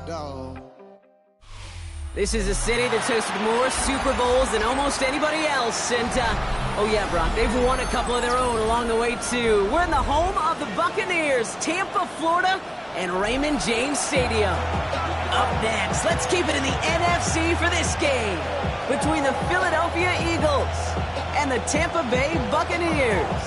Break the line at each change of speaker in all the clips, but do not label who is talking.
dog.
This is a city that's hosted more Super Bowls than almost anybody else. And, oh yeah, Brock, they've won a couple of their own along the way, too. We're in the home of the Buccaneers, Tampa, Florida, and Raymond James Stadium. Up next, let's keep it in the NFC for this game between the Philadelphia Eagles and the Tampa Bay Buccaneers.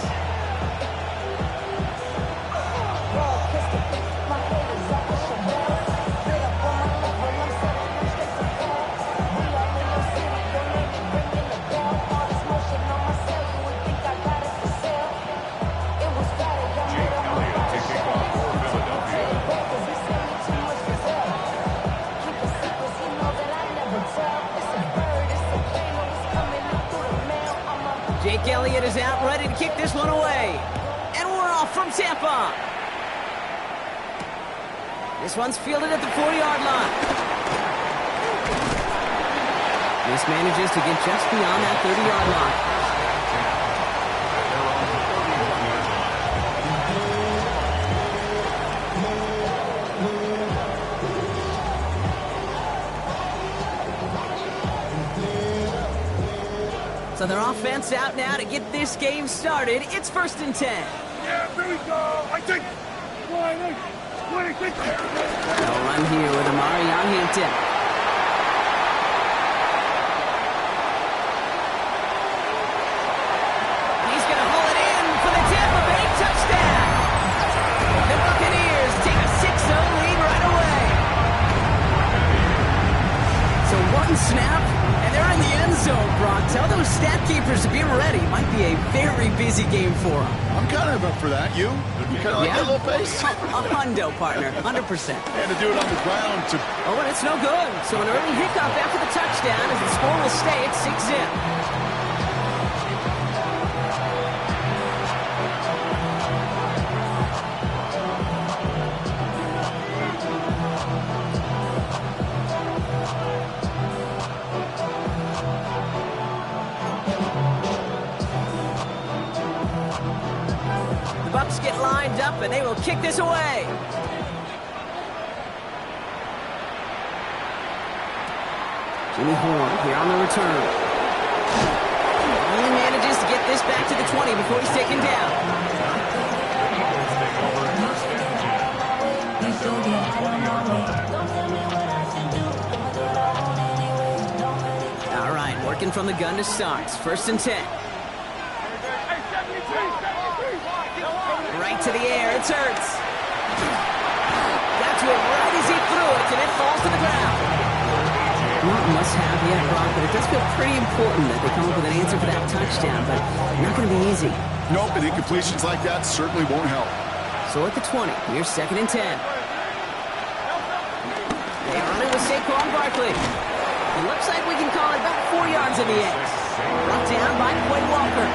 Jake Elliott is out, ready to kick this one away. And we're off from Tampa. This one's fielded at the 40-yard line. This manages to get just beyond that 30-yard line. So their offense out now to get this game started. It's 1st and 10.
Yeah, here we go. I think.
They'll run here with Amari on Hampton. He's going to pull it in for the Tampa Bay touchdown. The Buccaneers take a 6-0 lead right away. So one snap, and they're in the end zone, Brock. Tell those stat keepers to be ready. Might be a very busy game for them.
I'm kind of up for that. You kind of like that little pace?
A hundo, partner. 100%.
And to do it on the ground.
Oh, and it's no good. So an early hiccup after the touchdown as the score will stay at 6-0. Bucs get lined up, and they will kick this away. Jimmy Horn here on the return. Only manages to get this back to the 20 before he's taken down. All right, working from the gun to start. 1st and 10. Right to the air, it's Hurts. That's what right as he threw it, and it falls to the ground. Not must-have yet, Brock, but it does feel pretty important that they come up with an answer for that touchdown, but not going to be easy.
Nope, and incompletions like that certainly won't help.
So at the 20, here's 2nd and 10. They run it with Saquon Barkley. It looks like we can call it about 4 yards in the end. Brought down by Quay Walker.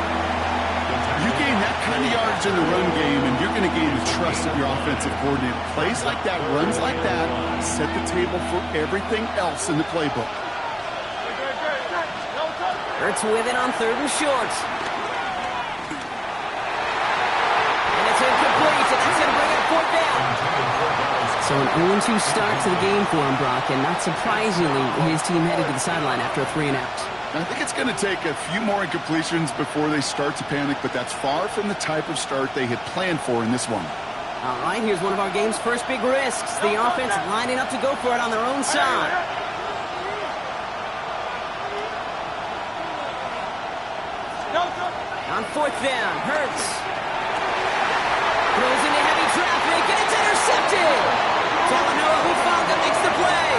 You gain that kind of yards in the run game, and you're going to gain the trust of your offensive coordinator. Plays like that, runs like that, set the table for everything else in the playbook.
Hurts with it on 3rd and short. And it's incomplete, and that's going to bring it 4th down. So an 0-2 start to the game for him, Brock, and not surprisingly, his team headed to the sideline after a 3-and-out.
I think it's going to take a few more incompletions before they start to panic, but that's far from the type of start they had planned for in this one.
All right, here's one of our game's first big risks. The offense lining up to go for it on their own side. On 4th down, Hurts. Throws into heavy traffic, and it's intercepted. Talanoa Hufanga makes the play.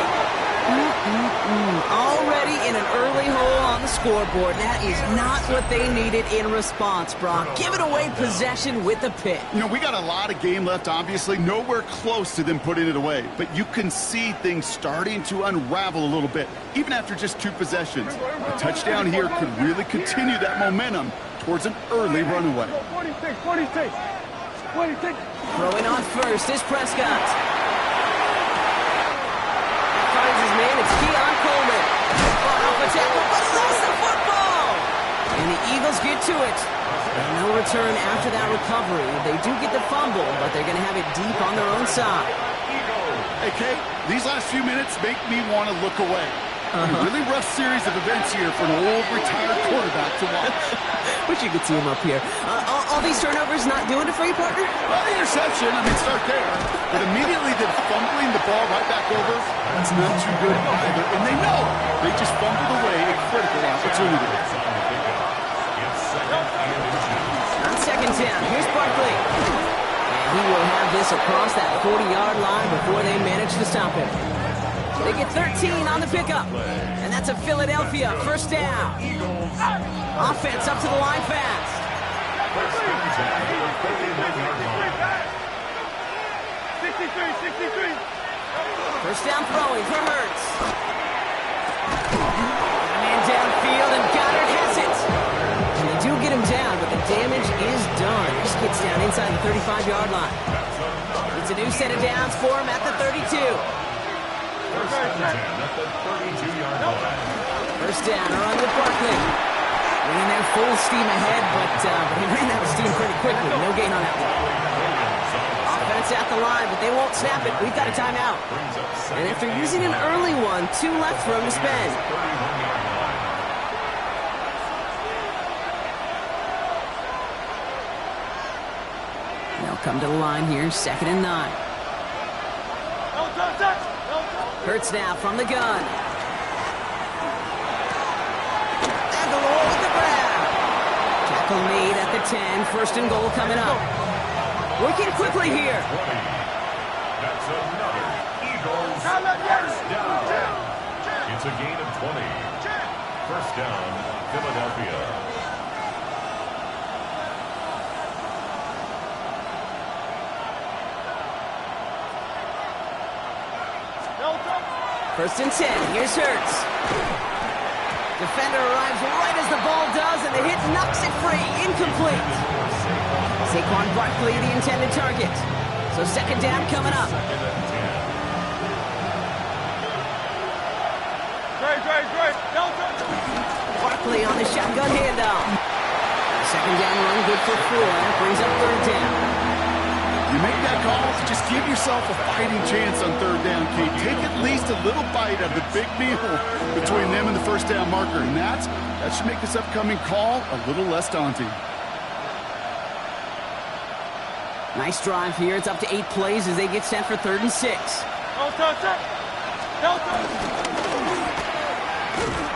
Already in an early hole on the scoreboard. That is not what they needed in response, Brock. Giving away possession with a pick.
You know, we got a lot of game left, obviously. Nowhere close to them putting it away. But you can see things starting to unravel a little bit, even after just 2 possessions. A touchdown here could really continue that momentum towards an early runaway.
Throwing on first is Prescott. Finds his man, it's Keon Coleman. Off a tackle, but he lost the football! And the Eagles get to it. And no return after that recovery. They do get the fumble, but they're going to have it deep on their own side.
Hey, Kate, these last few minutes make me want to look away. A really rough series of events here for an old retired quarterback to watch.
Wish you could see him up here. All these turnovers not doing it for you, partner?
Well, the interception, I mean, start there. But immediately then fumbling the ball right back over, that's not too good either. And they know they just fumbled away a critical opportunity.
On second down, here's Barkley. And he will have this across that 40-yard line before they manage to stop him. They get 13 on the pickup. And that's a Philadelphia first down. Offense up to the line fast. First down throwing for Hurts. Man downfield, and Goddard has it. And they do get him down, but the damage is done. He just gets down inside the 35-yard line. It's a new set of downs for him at the 32. First down, run with Barkley. Ran there full steam ahead, but he ran out of steam pretty quickly. No gain on that one. Offense at the line, but they won't snap it. We've got a timeout. And after using an early one, 2 left for him to spend. They'll come to the line here, 2nd and 9. Hurts now from the gun. Aguilar with the grab. Tackle made at the 10. 1st and goal coming up. Working quickly here.
That's another Eagles first down. It's a gain of 20. First down, Philadelphia.
First and 10. Here's Hurts. Defender arrives right as the ball does, and the hit knocks it free. Incomplete. Saquon Barkley, the intended target. So 2nd down coming up. Barkley on the shotgun handoff. 2nd down run, good for 4. That brings up 3rd down.
You make that call, just give yourself a fighting chance on 3rd down, Kate. Take at least a little bite of the big meal between them and the first down marker. And that should make this upcoming call a little less daunting.
Nice drive here. It's up to 8 plays as they get set for 3rd and 6.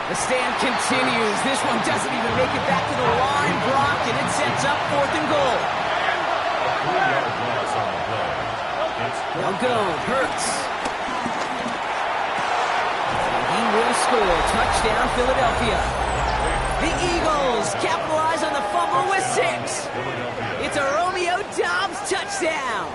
The stand continues. This one doesn't even make it back to the line. Blocked, and it sets up 4th and goal. They'll go. Hurts. And he will score. Touchdown, Philadelphia. The Eagles capitalize on the fumble with 6. It's a Romeo Doubs touchdown.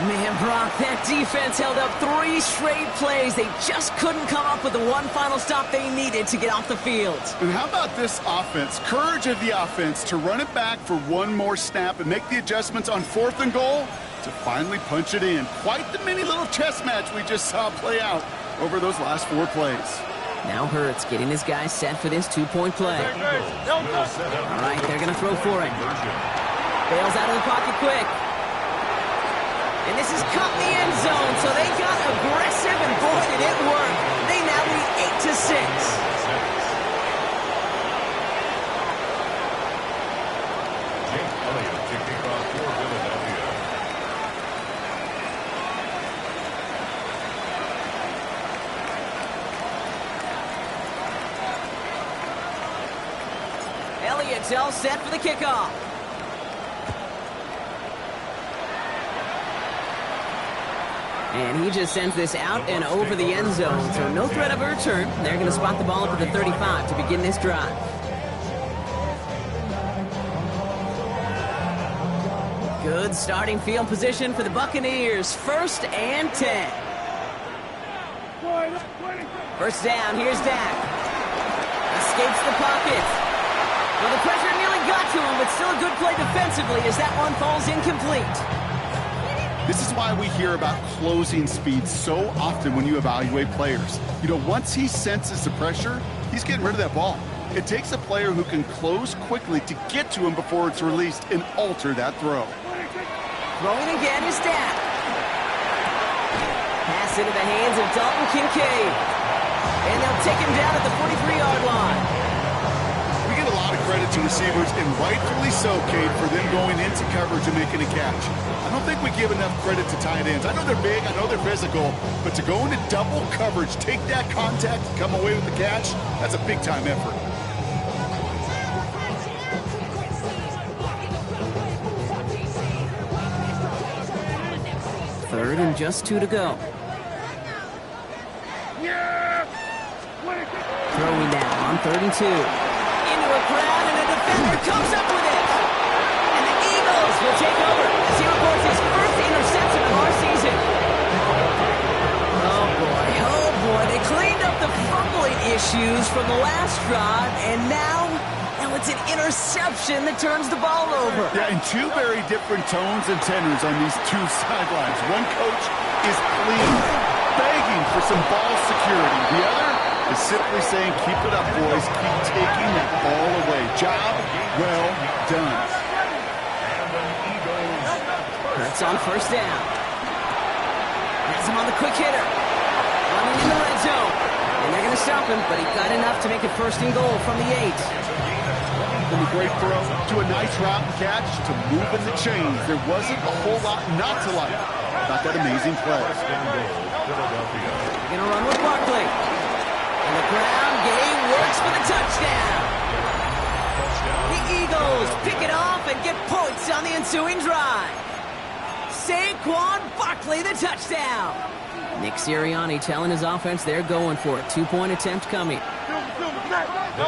Man, Brock, that defense held up 3 straight plays. They just couldn't come up with the one final stop they needed to get off the field.
And how about this offense? Courage of the offense to run it back for one more snap and make the adjustments on 4th and goal to finally punch it in. Quite the mini little chess match we just saw play out over those last 4 plays.
Now Hurts getting his guys set for this 2-point play. All right, they're going to throw for it. Bails out of the pocket quick. And this is caught in the end zone, so they got aggressive, and boy, did it work. They now lead 8-6. Elliott's all set for the kickoff. And he just sends this out and over the end zone, so no threat of a return. They're going to spot the ball up at the 35 to begin this drive. Good starting field position for the Buccaneers. 1st and 10. First down, here's Dak. Escapes the pocket. Well, the pressure nearly got to him, but still a good play defensively as that one falls incomplete.
This is why we hear about closing speed so often when you evaluate players. You know, once he senses the pressure, he's getting rid of that ball. It takes a player who can close quickly to get to him before it's released and alter that throw.
Throwing again is Dak. Pass into the hands of Dalton Kincaid. And they'll take him down at the 43-yard line.
We give a lot of credit to receivers, and rightfully so, Kate, for them going into coverage and making a catch. I don't think we give enough credit to tight ends. I know they're big, I know they're physical, but to go into double coverage, take that contact, come away with the catch, that's a big-time effort.
Third and just 2 to go. Throwing down on 3rd and 2. Into a crowd, and a defender comes up with it. And the Eagles will take over as he reports his first interception of our season. Oh boy, they cleaned up the fumbling issues from the last drive, and now it's an interception that turns the ball over.
Yeah, and two very different tones and tenors on these two sidelines. One coach is pleading, begging for some ball security. The other is simply saying, keep it up, boys. Keep taking that ball away. Job well done.
That's on 1st down. Has him on the quick hitter. Running in the red zone. And they're going to stop him, but he got enough to make it 1st and goal from the 8.
From a great throw to a nice route and catch to moving the chains. There wasn't a whole lot not to like about that amazing play.
They're going to run with Barkley. And the ground game works for the touchdown. The Eagles pick it off and get points on the ensuing drive. Saquon Barkley, the touchdown. Nick Sirianni telling his offense they're going for it. 2-point attempt coming.
The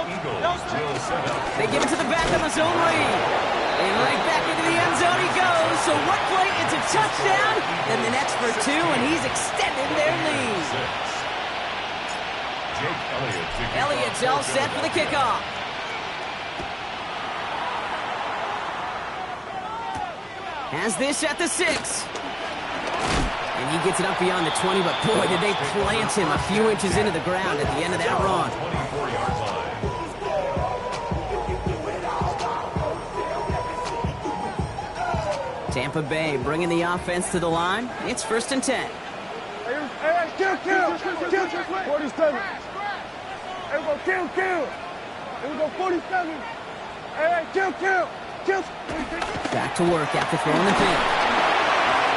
Eagles will set up.
They give it to the back of his own lead. And right back into the end zone he goes. So one play, it's a touchdown. Then the next for 2, and he's extended their lead.
Jake
Elliott's all set for the kickoff. Has this at the 6. And he gets it up beyond the 20, but boy, did they plant him a few inches into the ground at the end of that run.
24-yard line.
Tampa Bay bringing the offense to the line. It's 1st and 10.
Hey, kill. 47. Here we go, kill. Here we go, 47. Hey, kill.
Back to work after throwing the pin.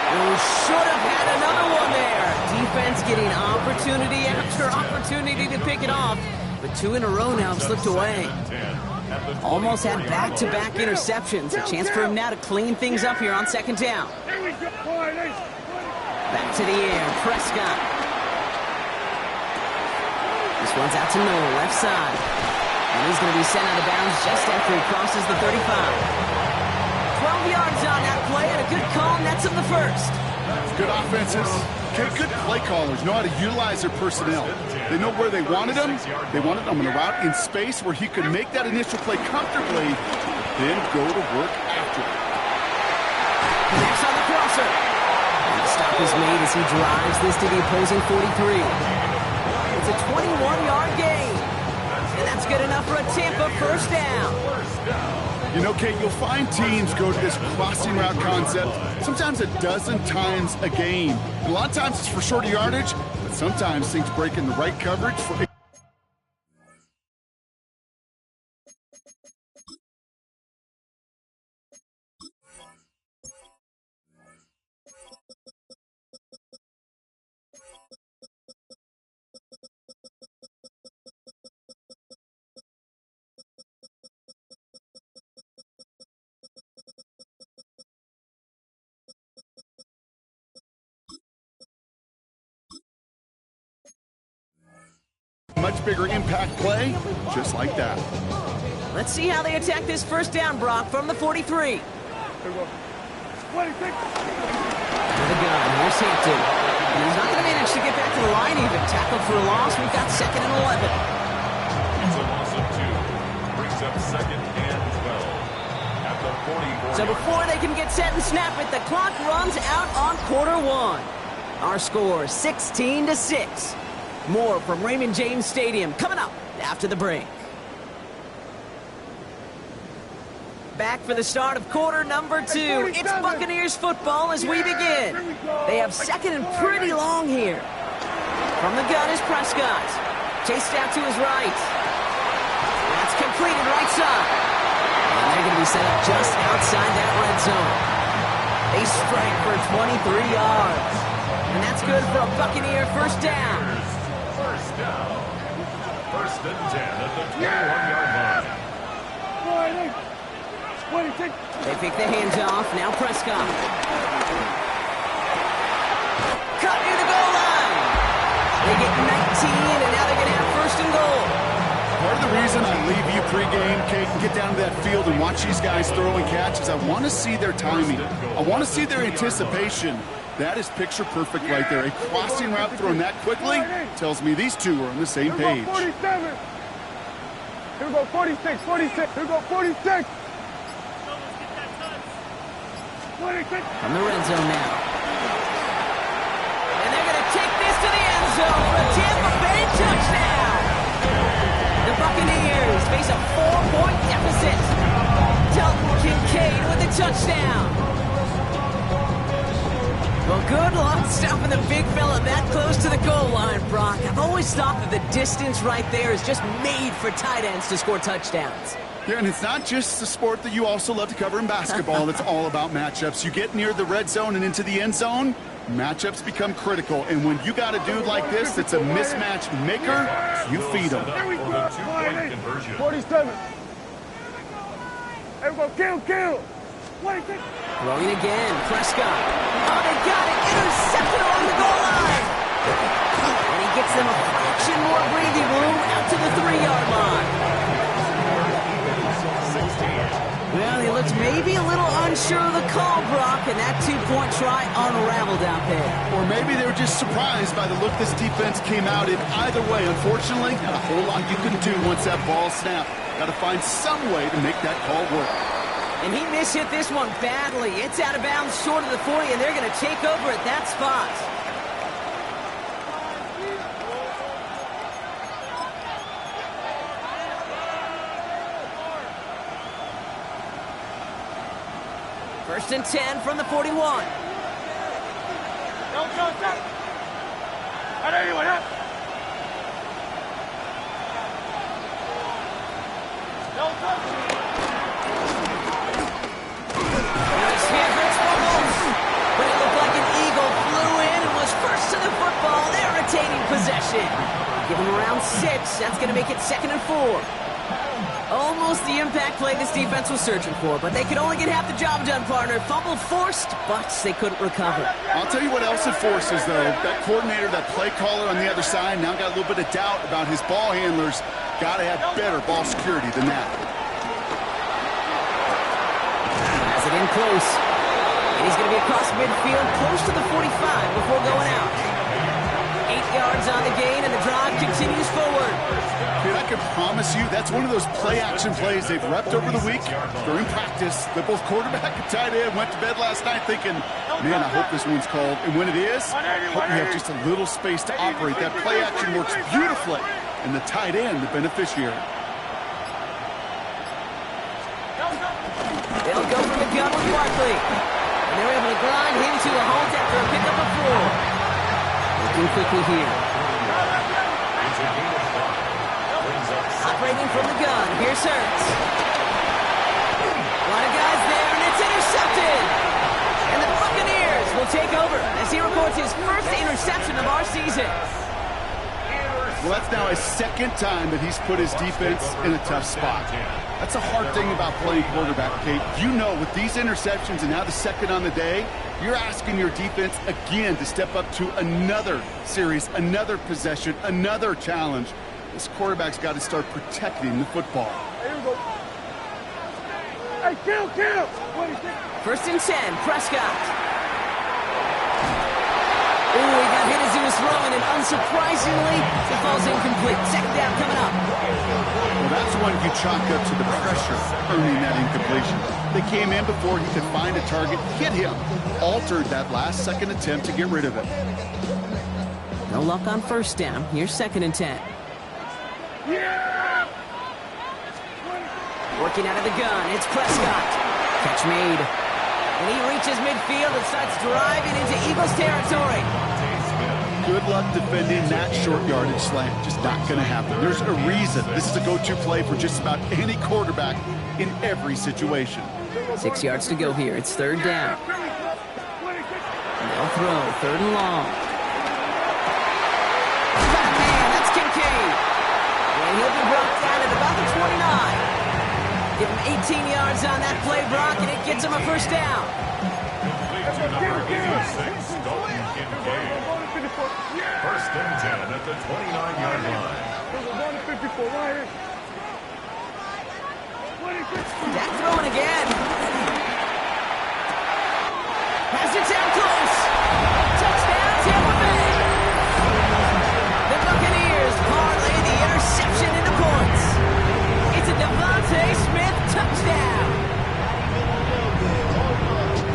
Oh, should have had another one there. Defense getting opportunity after opportunity to pick it off. But 2 in a row now have slipped away. Almost had back-to-back interceptions. A chance for him now to clean things up here on 2nd down. Back to the air, Prescott. This one's out to Noel, left side. And he's going to be sent out of bounds just after he crosses the 35. 12 yards on that play, and a good call nets him the 1st.
Good offenses. Okay, good play callers know how to utilize their personnel. They know where they wanted them. They wanted them in a route in space where he could make that initial play comfortably, then go to work after it.
Next on the crosser. And the stop is made as he drives this to the opposing 43. It's a 21-yard gain. And that's good enough for a Tampa 1st down.
You know, Kate, you'll find teams go to this crossing route concept sometimes a dozen times a game. And a lot of times it's for shorter yardage, but sometimes things break in the right coverage for much bigger impact play, just like that.
Let's see how they attack this 1st down, Brock, from the 43. With a gun, here's Hampton. And he's not going to manage to get back to the line even. Tackled for a loss, we've got 2nd and 11.
It's a loss of 2. Brings up 2nd and 12. At the 44.
So before they can get set and snap it, the clock runs out on quarter 1. Our score, 16-6. More from Raymond James Stadium coming up after the break. Back for the start of quarter number 2. It's Buccaneers football as we begin. They have second and pretty long here. From the gun is Prescott. Chased out to his right. That's completed right side. And they're going to be set up just outside that red zone. They strike for 23 yards. And that's good for a Buccaneer first down.
First down. First and 10 at the 21-yard line.
They pick the hands off. Now Prescott. Cut near the goal line. They get 19, and now they're going to have first and goal.
Part of the reason I leave you pregame, Kate, and get down to that field and watch these guys throw and catch is I want to see their timing. I want to see their anticipation. That is picture perfect right there. A crossing route thrown that quickly tells me these two are on the same page.
Here we go 47. Here we go 46, 46. Here we go 46.
From the red zone now. And they're going to take this to the end zone for a Tampa Bay touchdown. The Buccaneers face a 4-point deficit. Dalton Kincaid with the touchdown. Well, good luck stopping the big fella that close to the goal line, Brock. I've always thought that the distance right there is just made for tight ends to score touchdowns.
Yeah, and it's not just the sport that you also love to cover in basketball. It's all about matchups. You get near the red zone and into the end zone, matchups become critical. And when you got a dude like this that's a mismatch maker, you feed him.
Here we go.
conversion.
47. Here we go. Kill. 26.
Throwing again. Prescott. Oh, they got it. Intercepted along the goal line. And he gets them a fraction more breathing room out to the 3-yard line. Well, he looks maybe a little unsure of the call, Brock, and that 2-point try unraveled out there.
Or maybe they were just surprised by the look this defense came out in. Either way, unfortunately, not a whole lot you can do once that ball snapped. Got to find some way to make that call work.
And he mishit this one badly. It's out of bounds short of the 40, and they're going to take over at that spot. First and 10 from the 41.
Go. I know you want it.
But it looked like an eagle flew in and was first to the football. They're retaining possession. Give them around 6. That's going to make it 2nd and 4. Almost the impact play this defense was searching for, but they could only get half the job done, partner. Fumble forced, but they couldn't recover.
I'll tell you what else it forces, though. That coordinator, that play caller on the other side, now got a little bit of doubt about his ball handlers. Got to have better ball security than that.
Has it in close. And he's going to be across midfield, close to the 45 before going out. 8 yards on the gain, and the drive continues forward.
Dude, I can promise you that's one of those play-action plays they've repped over the week during practice. That both quarterback and tight end went to bed last night thinking, man, I hope this one's called. And when it is, I hope you have just a little space to operate. That play-action works beautifully, and the tight end, the beneficiary.
They'll go for the gun with Barkley. And they're able to grind him to a halt after a pickup of 4. Looking quickly here. Operating from the gun. Here's Hurts. A lot of guys there, and it's intercepted. And the Buccaneers will take over as he records his first interception of our season.
Well, that's now his 2nd time that he's put his defense in a tough spot. That's a hard thing about playing quarterback, Kate. You know, with these interceptions and now the 2nd on the day, you're asking your defense again to step up to another series, another possession, another challenge. This quarterback's got to start protecting the football.
Here we go. Hey, kill.
First and 10, Prescott. Ooh, he got hit as he was throwing, and unsurprisingly, it falls incomplete. 2nd down coming up.
Well, that's one you chalk up to the pressure earning that incompletion. They came in before he could find a target, hit him, altered that last 2nd attempt to get rid of him.
No luck on first down. Here's 2nd and 10.
Yeah!
Working out of the gun, it's Prescott. Catch made. And he reaches midfield and starts driving into Eagles territory.
Good luck defending that short yardage slant. Just not going to happen. There's a reason this is a go-to play for just about any quarterback in every situation.
6 yards to go here. It's third down. They'll throw. Third and long. Man, that's Kincaid. And he'll be brought down at about the 29. Give him 18 yards on that play, Brock, and it gets him a first down.
Complete to number 86, Dalton Kincaid. First and 10 at the 29-yard line.
Dak throwing again. Has it down close. Touchdown, Tampa Bay. The Buccaneers parlay the interception into points. It's a Devontae Smith touchdown.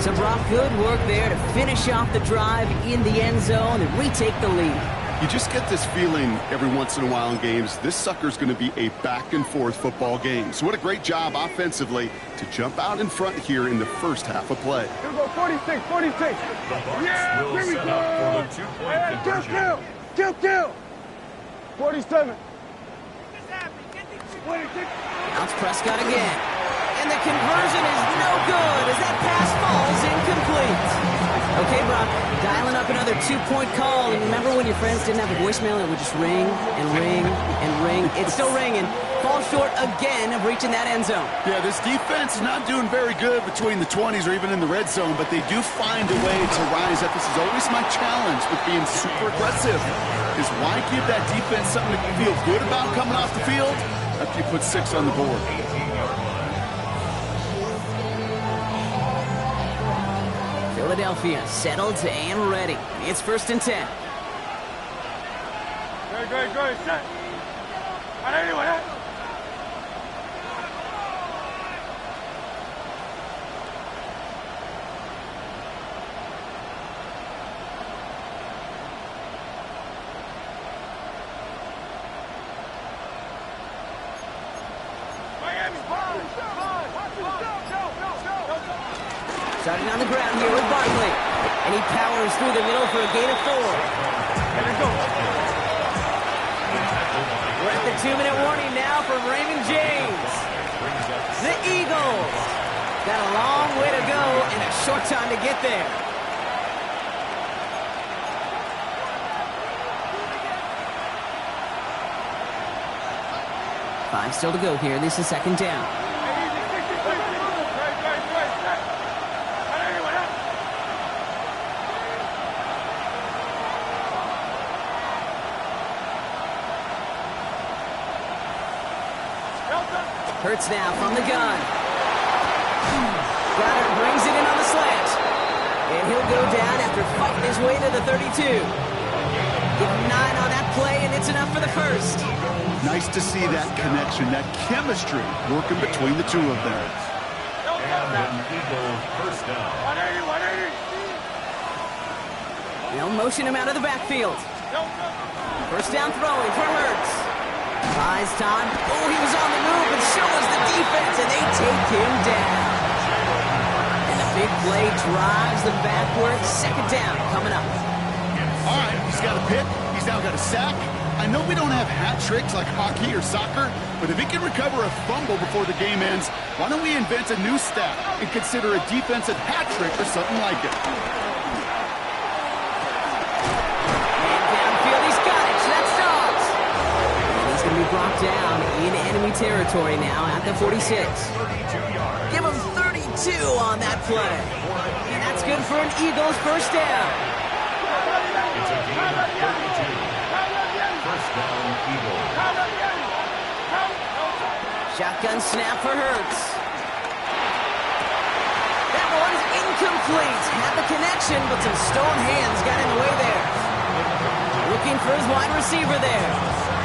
So Brock, good work there to finish off the drive in the end zone and retake the lead.
You just get this feeling every once in a while in games, this sucker's going to be a back-and-forth football game. So what a great job offensively to jump out in front here in the first half of play.
Here we go, 46, 46.
The Bucs will set up for the two-point conversion.
Kill. 47.
Now it's Prescott again. And the conversion is no good as that pass falls incomplete. Okay, Brock, dialing up another two-point call. And remember when your friends didn't have a voicemail and it would just ring and ring and ring? It's still ringing. Falls short again of reaching that end zone.
Yeah, this defense is not doing very good between the 20s or even in the red zone, but they do find a way to rise up. This is always my challenge with being super aggressive, is why give that defense something to feel good about coming off the field after you put 6 on the board.
Philadelphia settled and ready. It's first and 10.
Good. Set. Anyway.
Starting on the ground here with Barkley. And he powers through the middle for a gain of 4. We're at the 2-minute warning now from Raymond James. The Eagles got a long way to go and a short time to get there. Five still to go here. This is second down. Hurts now from the gun. Goddard brings it in on the slant. And he'll go down after fighting his way to the 32. Give him 9 on that play, and it's enough for the first.
Nice to see that connection, that chemistry working between the two of them.
And an Eagle first down.
180.
They'll motion him out of the backfield. First down throwing for Hurts. Buys time. Oh, he was on the move, and so was the defense, and they take him down. And the big play drives them backwards. Second down coming up.
All right, he's got a pick. He's now got a sack. I know we don't have hat tricks like hockey or soccer, but if he can recover a fumble before the game ends, why don't we invent a new stat and consider a defensive hat trick or something like it?
And downfield, he's got it. That's Dobbs. And he's going to be brought down in enemy territory now at the 46. Give him 32 on that play. And that's good for an Eagles first down.
It's a gain of 32. First down, Eagles.
Shotgun snap for Hurts. That one's incomplete. Had the connection, but some stone hands got in the way there. Looking for his wide receiver there.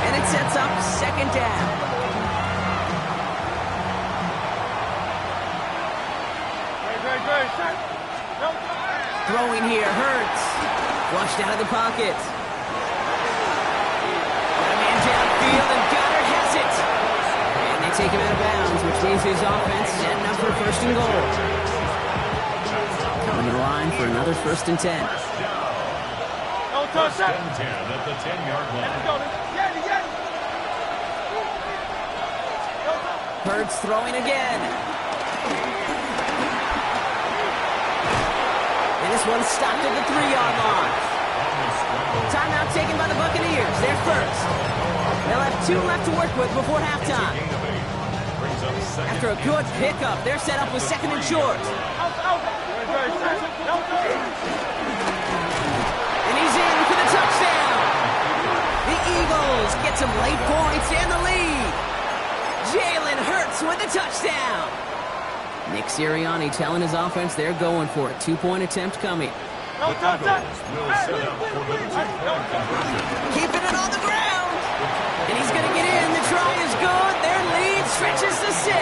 And it sets up second down. Throwing here, Hurts. Flushed out of the pocket. Got a man downfield, and Goddard has it. And they take him out of bounds, which means his offense setting up for first and goal. Coming to the line for another first and 10.
First and 10 at the 10-yard line.
Hurts throwing again. And this one's stopped at the 3-yard line. Timeout taken by the Buccaneers. They're first. They'll have 2 left to work with before halftime. After a good pickup, they're set up with second and short. And he's in for the touchdown. The Eagles get some late points and the lead. Jalen Hurts with a touchdown. Nick Sirianni telling his offense they're going for it. 2-point attempt coming. Keeping it on the ground. And he's going to get in. The try is good. Their lead stretches to 6.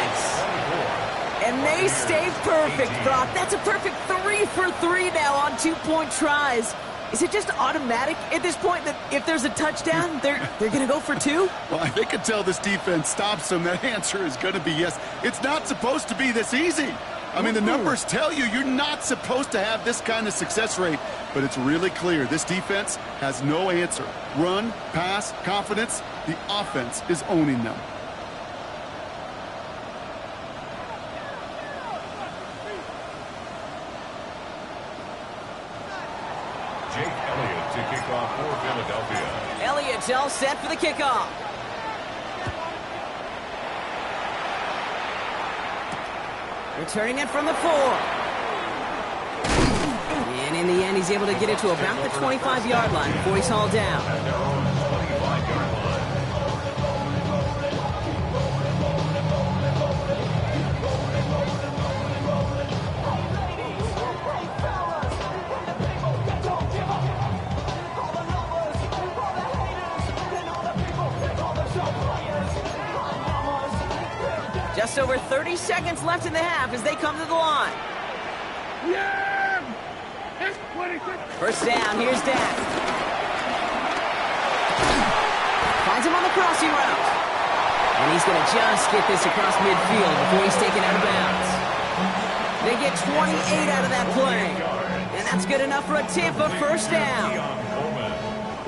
And they stay perfect, Brock. That's a perfect 3 for 3 now on 2-point tries. Is it just automatic at this point that if there's a touchdown, they're going to go for 2?
Well, I think until this defense stops them, that answer is going to be yes. It's not supposed to be this easy. I mean, the numbers tell you you're not supposed to have this kind of success rate, but it's really clear this defense has no answer. Run, pass, confidence, the offense is owning them.
Jake Elliott to kick off for Philadelphia.
Elliott's all set for the kickoff. Returning it from the 4. And in the end, he's able to get it to about the 25-yard line before he's hauled down.
At their own 25-yard line.
Just over 30 seconds left in the half as they come to the line.
Yeah!
First down, here's Dak. Finds him on the crossing route. And he's going to just get this across midfield before he's taken out of bounds. They get 28 out of that play. And that's good enough for a Tampa first down.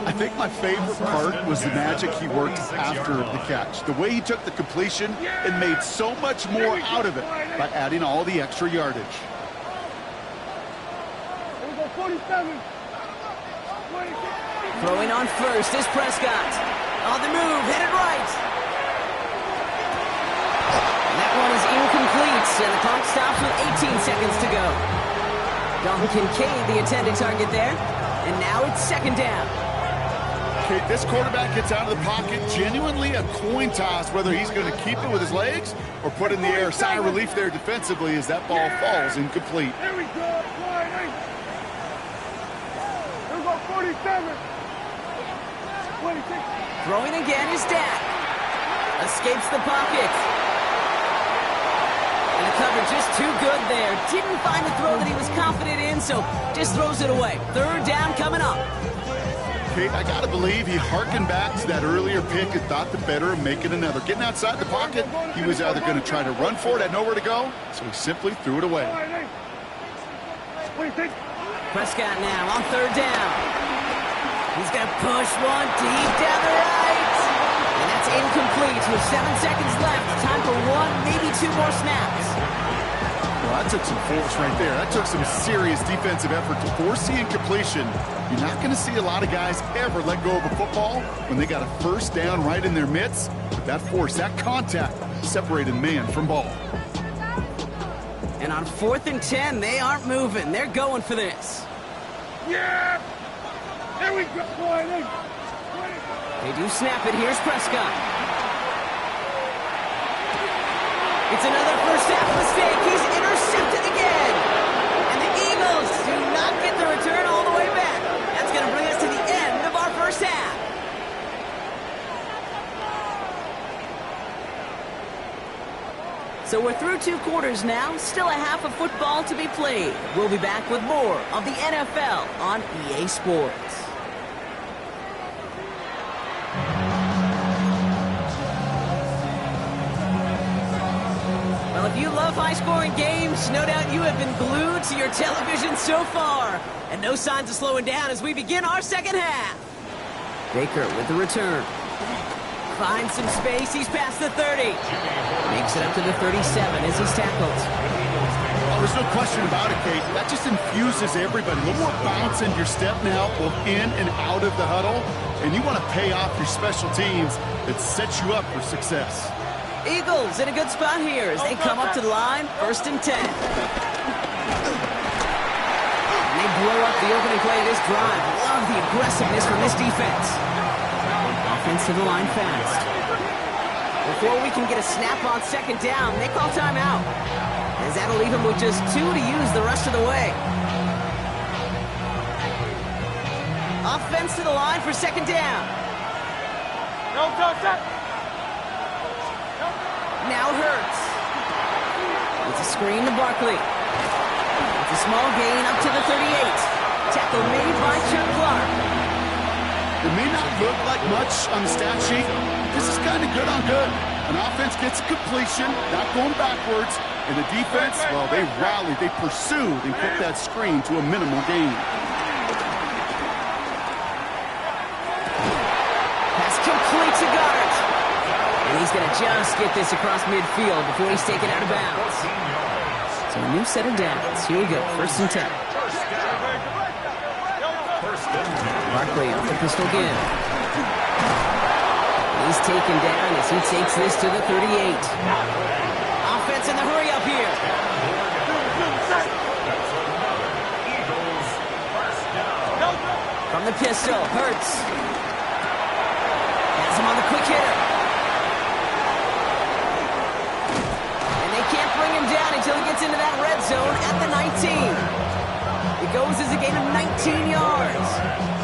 I think my favorite part was the magic he worked after the catch. The way he took the completion and made so much more out of it by adding all the extra yardage.
Here we go, 47.
Throwing on first is Prescott. On the move, headed right. And that one is incomplete, and the clock stops with 18 seconds to go. Dalton Kincaid, the intended target there. And now it's second down.
Okay, this quarterback gets out of the pocket, genuinely a coin toss whether he's going to keep it with his legs or put it in the air. Sigh of relief there defensively as that ball falls incomplete.
Here we go, line 8. Here we go, 47. 26.
Throwing again is Dak. Escapes the pocket. And the coverage just too good there. Didn't find a throw that he was confident in, so just throws it away. Third down coming up.
I got to believe he harkened back to that earlier pick and thought the better of making another. Getting outside the pocket, he was either going to try to run for it, had nowhere to go, so he simply threw it away.
Prescott now on third down. He's going to push one deep down the right. And that's incomplete with 7 seconds left. Time for 1, maybe 2 more snaps.
Well, that took some force right there. That took some serious defensive effort to force the incompletion. You're not going to see a lot of guys ever let go of a football when they got a first down right in their midst. But that force, that contact, separated man from ball.
And on 4th and 10, they aren't moving. They're going for this.
Yeah! Here we go,
They do snap it. Here's Prescott. It's another first half mistake. He's intercepted again. And the Eagles do not get the return all the way back. That's going to bring us to the end of our first half. So we're through 2 quarters now. Still a half of football to be played. We'll be back with more of the NFL on EA Sports. high-scoring games. No doubt you have been glued to your television so far. And no signs of slowing down as we begin our second half. Baker with the return. Finds some space. He's past the 30. Makes it up to the 37 as he's tackled.
Well, there's no question about it, Kate. That just infuses everybody. A little more bounce in your step now, both in and out of the huddle. And you want to pay off your special teams that sets you up for success.
Eagles in a good spot here as they come up to the line, 1st and 10. And they blow up the opening play of this drive. Love the aggressiveness from this defense. Offense to the line fast. Before we can get a snap on 2nd down, they call timeout. As that'll leave him with just 2 to use the rest of the way. Offense to the line for 2nd down.
No touch.
Now Hurts. It's a screen to Barkley. It's a small gain up to the 38. Tackle made by Chuck Clark.
It may not look like much on the stat sheet. This is kind of good on good. An offense gets completion, not going backwards. And the defense, well, they rallied, they pursued, and kept that screen to a minimal gain.
Pass complete to Goddard. And he's going to just get this across midfield before he's taken out of bounds. So a new set of downs. Here we go, 1st and 10. Barkley off the pistol again. He's taken down as he takes this to the 38. Offense in the hurry up here. From the pistol, Hurts. Has him on the quick hitter. And they can't bring him down until he gets into that red zone at the 19. It goes as a gain of 19 yards.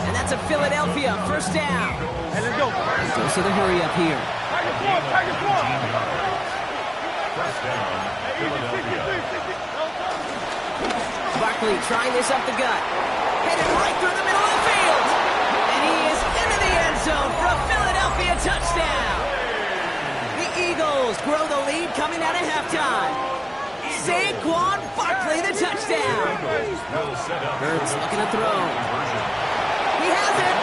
And that's a Philadelphia 1st down.
And let's go.
Goes to the hurry up here.
Tiger swarm.
1st down, Philadelphia.
Barkley trying this up the gut. Headed right through the middle of the field. And he is into the end zone for a Philadelphia touchdown. The Eagles grow the lead coming out of halftime. Saquon Barkley, the touchdown. Hurts looking to throw. He has it.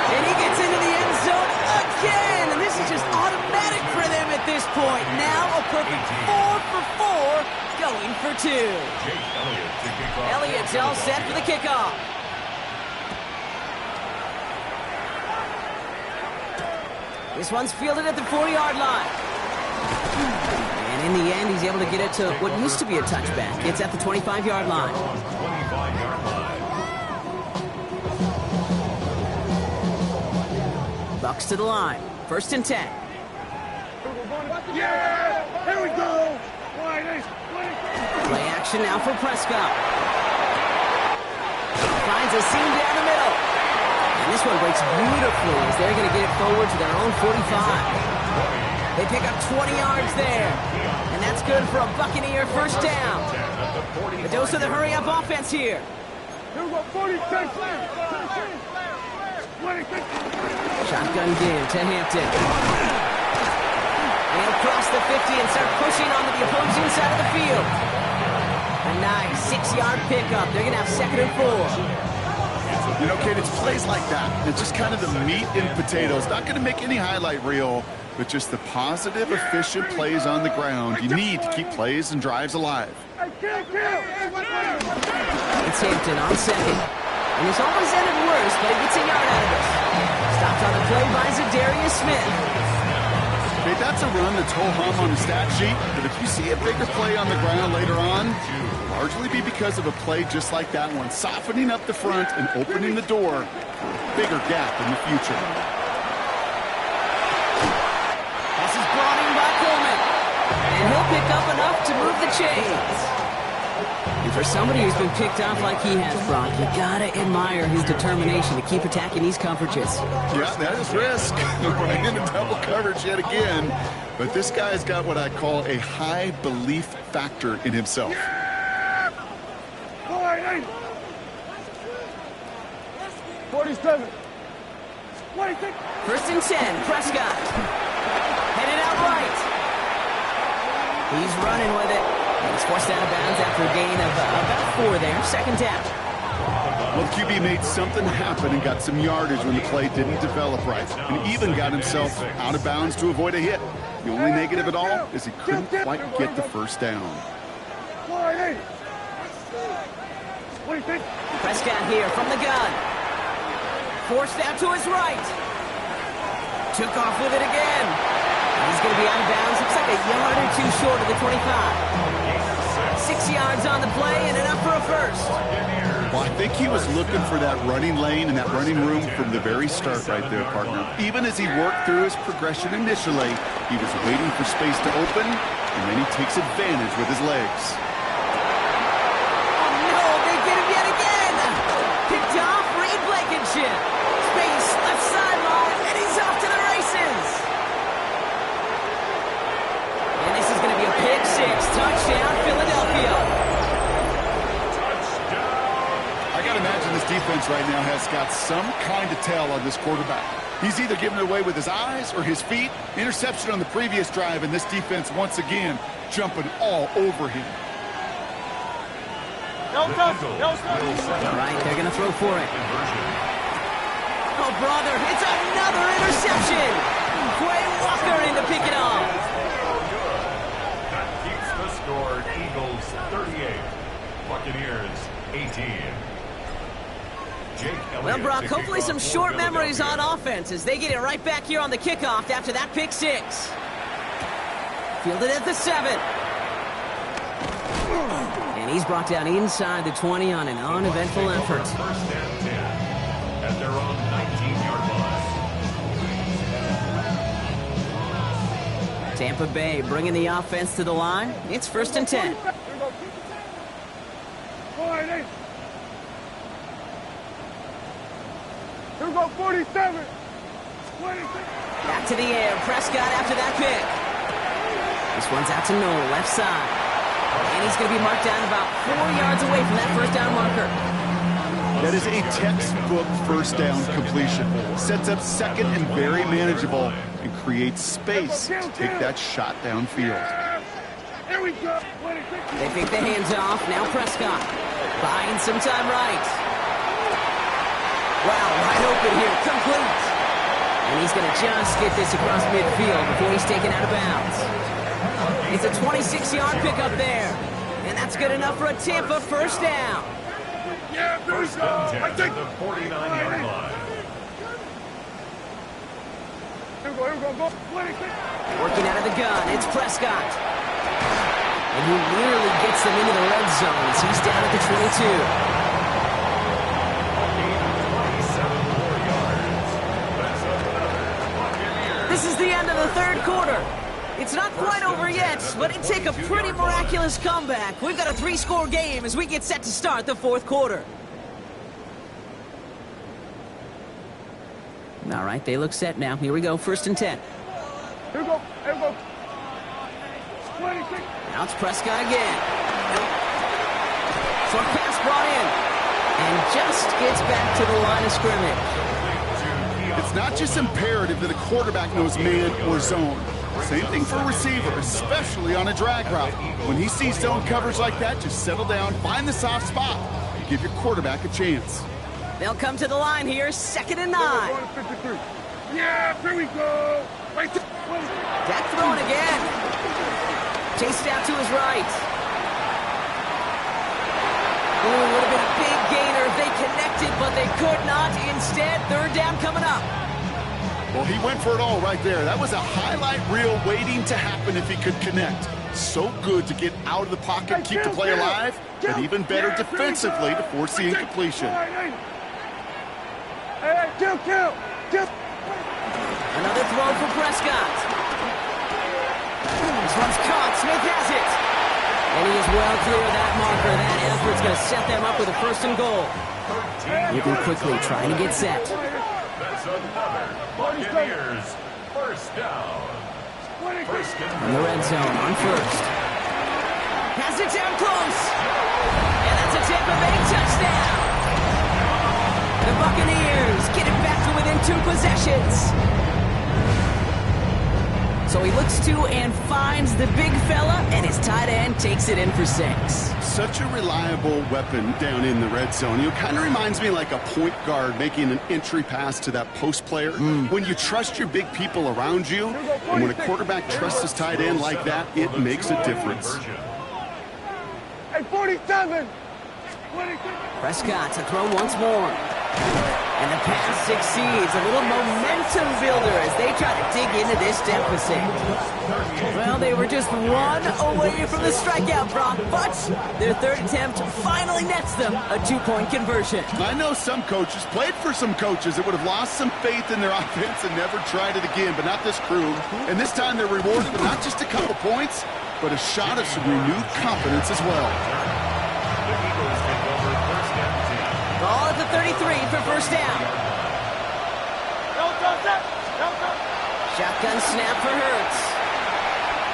And he gets into the end zone again. And this is just automatic for them at this point. Now a perfect 4 for 4, going for 2. Elliott's all set for the kickoff. This one's fielded at the 4-yard line. And in the end, he's able to get it to what used to be a touchback. It's at the 25-yard line.
25-yard line.
Bucs to the line. 1st and 10.
Yeah! Here we go!
Play action now for Prescott. Finds a seam down the middle. And this one breaks beautifully as they're going to get it forward to their own 45. They pick up 20 yards there. And that's good for a Buccaneer 1st down. The dose of the hurry-up offense here.
Here we go, 46.
Shotgun give to Hampton. And he'll cross the 50 and start pushing onto the opposing side of the field. A nice 6-yard pickup. They're going to have 2nd and 4.
You know, Kate, it's plays like that. It's just kind of the meat and potatoes. Not going to make any highlight reel, but just the positive, efficient plays on the ground. You need to keep plays and drives alive.
It's Hampton on 2nd. And it's almost ended worse, but he gets a yard out of it. Stopped on the play by Zadarius Smith.
Okay, that's a run that's ho-hum on the stat sheet, but if you see a bigger play on the ground later on, it'll largely be because of a play just like that one, softening up the front and opening the door for a bigger gap in the future.
This is brought in by Coleman. And he'll pick up enough to move the chains. And for somebody who's been picked off like he has, Brock, you gotta admire his determination to keep attacking these coverages.
Yeah, that is risk. Right into double coverage yet again. But this guy's got what I call a high belief factor in himself.
47.
1st and 10, Prescott. Headed out right. He's running with it. He's forced out of bounds after a gain of about 4 there. Second down.
Well, QB made something happen and got some yardage when the play didn't develop right, and even got himself out of bounds to avoid a hit. The only negative at all is he couldn't quite get the first down.
Prescott here from the gun. Forced out to his right. Took off with it again. He's going to be out of bounds. Looks like a yard or 2 short of the 25. 6 yards on the play and enough for a first.
Well, I think he was looking for that running lane and that running room from the very start right there, partner. Even as he worked through his progression initially, he was waiting for space to open, and then he takes advantage with his legs.
Oh, no, they get him yet again. Picked off Reed Blankenship. Space, left sideline, and he's off to the races. And this is going to be a pick 6. Touchdown, Philadelphia.
Imagine this defense right now has got some kind of tell on this quarterback. He's either giving it away with his eyes or his feet. Interception on the previous drive, and this defense once again jumping all over him.
All right, they're going to throw for it. Oh, brother, it's another interception. Quay Walker in to pick it off.
That keeps the score. Eagles 38, Buccaneers 18.
Well, Brock, hopefully some short memories on offense as they get it right back here on the kickoff after that pick 6. Fielded at the 7. And he's brought down inside the 20 on an uneventful effort.
First and 10 at their own 19-yard line.
Tampa Bay bringing the offense to the line. It's first and 10.
Here we go, 47. 26.
Back to the air. Prescott after that pick. This one's out to Noel, left side. And he's going to be marked down about 4 yards away from that first down marker.
That is a textbook first down completion. Sets up second and very manageable and creates space to take that shot downfield.
Here we go. 26.
They pick the hands off. Now Prescott. Buying some time right. Wow, wide open here, complete. And he's going to just get this across midfield before he's taken out of bounds. It's a 26-yard pickup there. And that's good enough for a Tampa first down.
Yeah,
First and 10 at the 49-yard line.
Here we go, go. 26.
Working out of the gun, it's Prescott. And he nearly gets them into the red zone as he's down at the 22. This is the end of the third quarter. It's not quite over yet, but it'd take a pretty miraculous comeback. We've got a 3-score game as we get set to start the fourth quarter. All right, they look set now. Here we go, first and 10.
Here we go, 26.
Now it's Prescott again. Short pass brought in. And just gets back to the line of scrimmage.
It's not just imperative that a quarterback knows man or zone. Same thing for a receiver, especially on a drag route. When he sees zone coverage like that, just settle down, find the soft spot, and give your quarterback a chance.
They'll come to the line here, second and 9.
Yeah, here we go. Right there.
Dak throwing again. Chased out to his right. Ooh, would have been a big gainer if they connected, but they could not. Instead, third down coming up.
Well, he went for it all right there. That was a highlight reel waiting to happen if he could connect. So good to get out of the pocket, keep the play alive, but even better defensively to force the incompletion.
Hey, kill.
Another throw for Prescott. This one's caught. Smith has it. And he is well clear of that marker. That effort's going to set them up with a first and goal. Moving quickly, trying to get set.
That's another Buccaneers first down.
In the red zone on first. Has it down close. And that's a Tampa Bay touchdown. The Buccaneers get it back to within 2 possessions. So he looks to and finds the big fella, and his tight end takes it in for 6.
Such a reliable weapon down in the red zone. It kind of reminds me like a point guard making an entry pass to that post player. When you trust your big people around you, and when a quarterback trusts his tight end like that, it makes a difference.
Hey, 47.
Prescott to throw once more. And the pass succeeds. A little momentum builder as they try to dig into this deficit. Well, they were just one away from the strikeout, Brock, but their third attempt finally nets them a 2-point conversion.
I know some coaches, played for some coaches that would have lost some faith in their offense and never tried it again, but not this crew. And this time they're rewarded with not just a couple points, but a shot of some renewed confidence as well.
Ball at the 33 for first down. Shotgun snap for Hurts.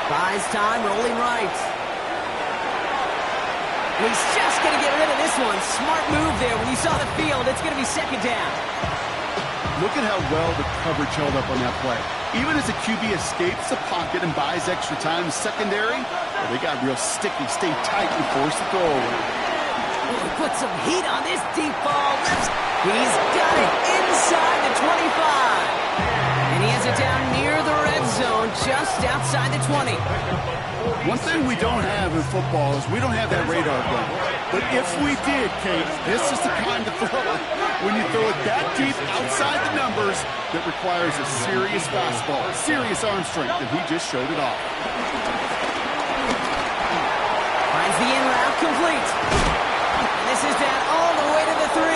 Buys time, rolling right. And he's just going to get rid of this one. Smart move there. When you saw the field, it's going to be second down.
Look at how well the coverage held up on that play. Even as the QB escapes the pocket and buys extra time, the secondary, well, they got real sticky, stay tight and force the throw away.
Put some heat on this deep ball. He's got it inside the 25. And he has it down near the red zone, just outside the 20.
One thing we don't have in football is we don't have that radar gun. But if we did, Kate, this is the kind of throw. When you throw it that deep outside the numbers, that requires a serious fastball, serious arm strength, and he just showed it off.
Finds the in route complete. This is down all the way to the 3.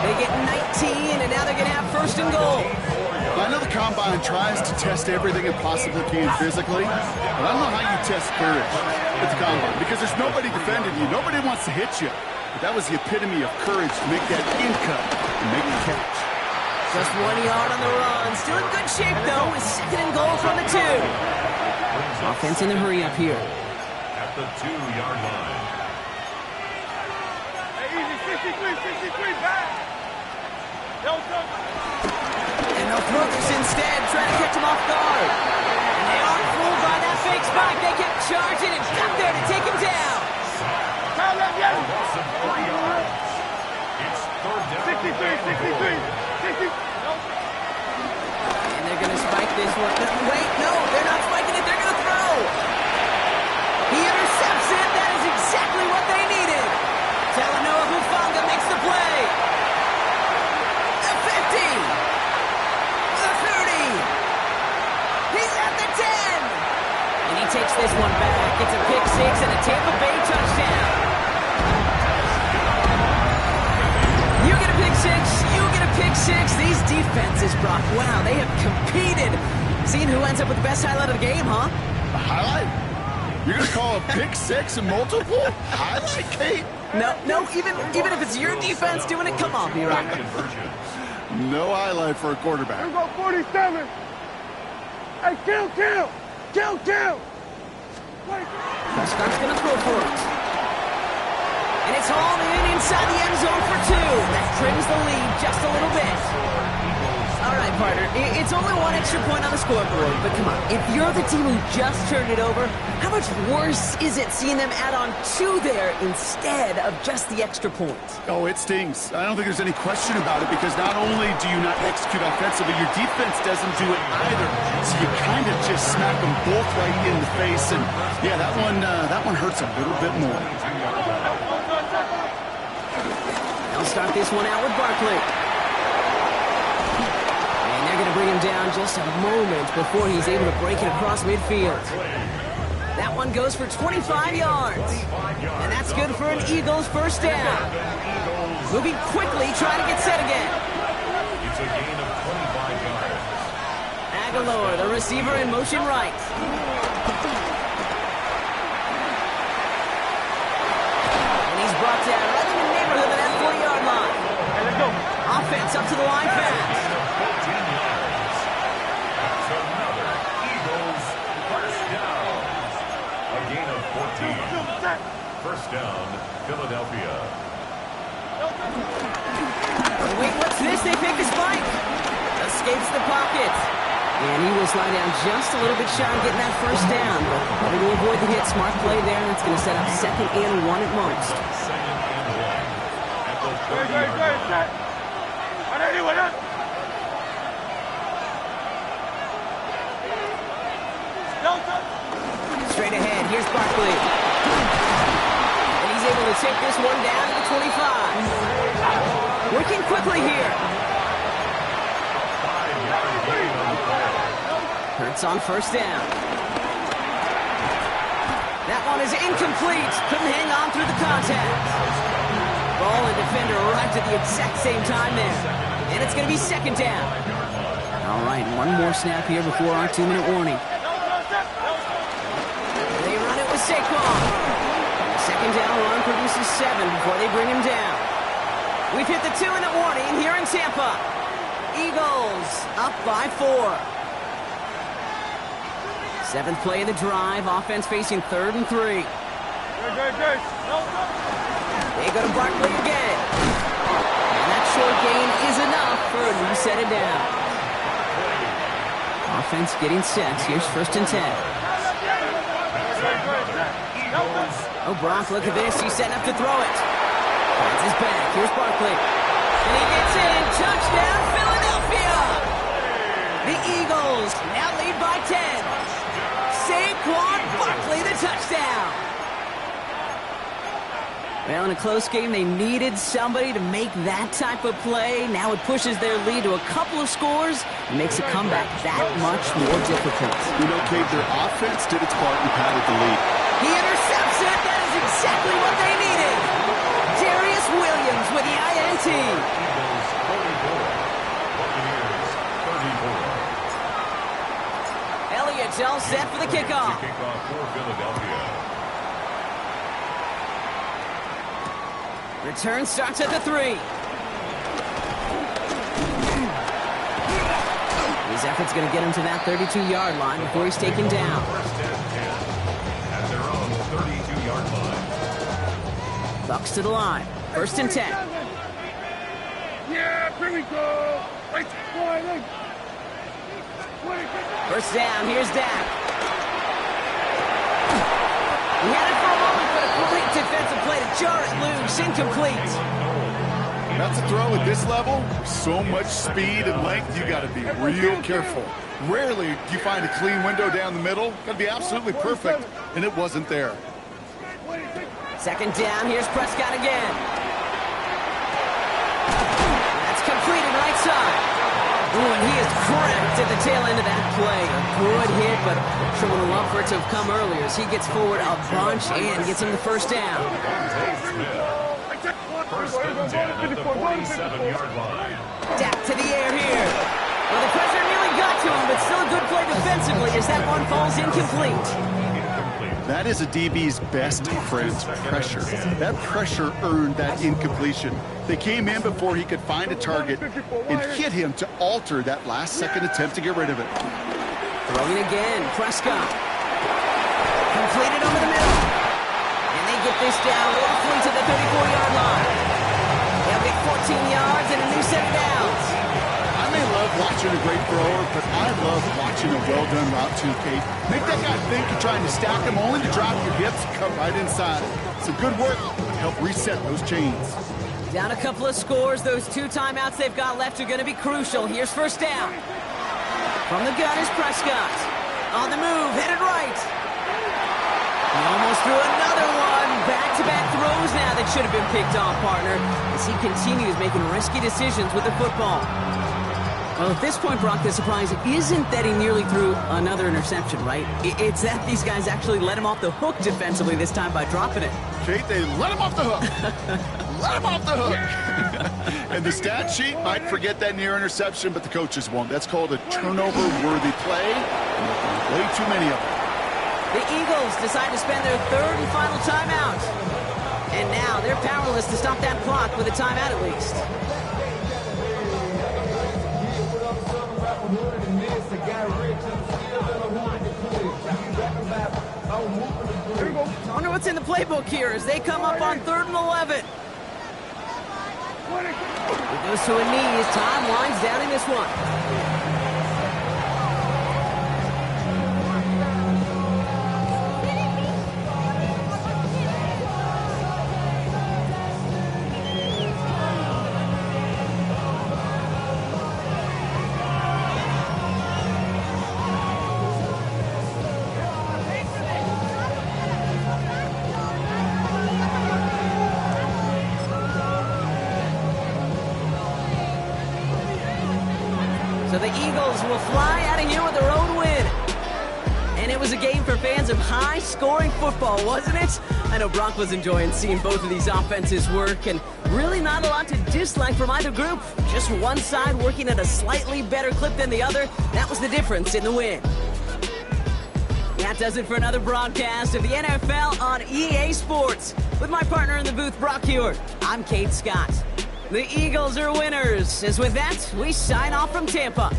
They get 19, and now they're going to have first and goal.
I know the Combine tries to test everything it possibly can physically, but I don't know how you test courage at the Combine, because there's nobody defending you. Nobody wants to hit you. But that was the epitome of courage to make that in cut and make the catch.
Just 1 yard on the run. Still in good shape, though, with second and goal from the 2. Offense in the hurry up here.
At the 2-yard line.
63, back.
And they'll throw this instead, trying to catch him off guard. And they aren't fooled by that fake spike. They kept charging and got there to take him down.
It's third down.
63.
And they're going to spike this one. Wait, no, they're not spiking it. They're going to throw. He intercepts it. That is exactly what they needed. Talanoa Hufanga makes the play. The 50. The 30. He's at the 10. And he takes this one back. It's a pick 6 and a Tampa Bay touchdown. You get a pick 6. You get a pick 6. These defenses, Brock, wow, they have competed. Seeing who ends up with the best highlight of the game, huh?
A highlight? You're going to call a pick 6 and multiple? Highlight, Kate?
No, even if it's your defense doing it, come on, B-Rock.
No highlight for a quarterback.
Here we go, 47. Hey, kill.
Prescott's going to throw for it. And it's hauled in inside the end zone for 2. That trims the lead just a little bit. All right, partner, it's only 1 extra point on the scoreboard, but come on, if you're the team who just turned it over, how much worse is it seeing them add on 2 there instead of just the extra point?
Oh, it stings. I don't think there's any question about it, because not only do you not execute offensively, your defense doesn't do it either. So you kind of just smack them both right in the face, and yeah, that one hurts a little bit more.
They'll start this one out with Barkley. They're going to bring him down just a moment before he's able to break it across midfield. That one goes for 25 yards. And that's good for an Eagles first down. Moving quickly, trying to get set again.
It's a gain of 25 yards.
Aguilar, the receiver, in motion right. And he's brought down right in the neighborhood of that 40-yard line.
Hey, let's go.
Offense up to the line fast.
First down, Philadelphia.
Wait, what's this? They pick a spike. Escapes the pocket. And he will slide down just a little bit shy of getting that first down. But able to avoid the hit. Smart play there. That's going to set up 2nd and 1 at most. Straight ahead. Here's Barkley. And he's able to take this one down to the 25. Working quickly here. Hurts on first down. That one is incomplete. Couldn't hang on through the contact. Ball and defender arrived at the exact same time there. And it's going to be 2nd down. All right, one more snap here before our 2-minute warning. They run it with Saquon. 2nd down run produces 7 before they bring him down. We've hit the 2-minute warning here in Tampa. Eagles up by 4. 7th play of the drive. Offense facing 3rd and 3. They go to Barkley again. And that short gain is enough for a new set of down. Offense getting set. Here's 1st and 10. Oh, Brock, look at this. He's setting up to throw it. Finds his back. Here's Barkley. And he gets in. Touchdown, Philadelphia! The Eagles now lead by 10. Saquon Barkley, the touchdown. Well, in a close game, they needed somebody to make that type of play. Now it pushes their lead to a couple of scores and makes a comeback that much more difficult.
You know, Cade, their offense did its part and padded the lead.
He intercepts it. That is exactly what they needed. Darius Williams with the INT. Elliott's all set for the kickoff.
Kickoff for Philadelphia.
Return starts at the 3. His effort's going to get him to that 32-yard line before he's taken down.
First and 10 at their own 32-yard line.
Bucs to the line. 1st and 10.
Yeah, here we go. Right, boy,
First down, here's Dak. He had it for a moment, but a complete defensive play to jar it loose. Incomplete.
That's a throw at this level. So much speed and length, you got to be real careful. Rarely do you find a clean window down the middle. Got to be absolutely perfect, and it wasn't there.
2nd down, here's Prescott again. That's completed right side. Ooh, and he is cracked at the tail end of that play. A good hit, but sure would have loved for it to have come earlier as he gets forward a bunch and gets him the first down.
First and 10 at the 47-yard line.
Dak to the air here. Well, the pressure nearly got to him, but still a good play defensively as that one falls incomplete.
That is a DB's best friend, pressure. That pressure earned that incompletion. They came in before he could find a target and hit him to alter that last-second attempt to get rid of it.
Throwing again, Prescott. Completed over the middle. And they get this down roughly to the 34-yard line. They'll get 14 yards and a new set of downs.
I may love watching a great thrower, but I love watching a well-done route too, Kate. Make that guy think you're trying to stack him only to drop your hips and come right inside. Some good work to help reset those chains.
Down a couple of scores. Those 2 timeouts they've got left are going to be crucial. Here's first down. From the gun is Prescott. On the move, headed right. He almost threw another one. Back-to-back throws now that should have been picked off, partner, as he continues making risky decisions with the football. Well, at this point, Brock, the surprise isn't that he nearly threw another interception, right? It's that these guys actually let him off the hook defensively this time by dropping it.
Kate, they let him off the hook. Let him off the hook. And the stat sheet might forget that near interception, but the coaches won't. That's called a turnover-worthy play. And way too many of them.
The Eagles decide to spend their 3rd and final timeout. And now they're powerless to stop that clock with a timeout at least. I wonder what's in the playbook here as they come up on 3rd and 11. It goes to a knee as time winds down in this one. So the Eagles will fly out of here with their own win. And it was a game for fans of high-scoring football, wasn't it? I know Brock was enjoying seeing both of these offenses work, and really not a lot to dislike from either group. Just one side working at a slightly better clip than the other. That was the difference in the win. That does it for another broadcast of the NFL on EA Sports. With my partner in the booth, Brock Hewitt, I'm Kate Scott. The Eagles are winners. As with that, we sign off from Tampa.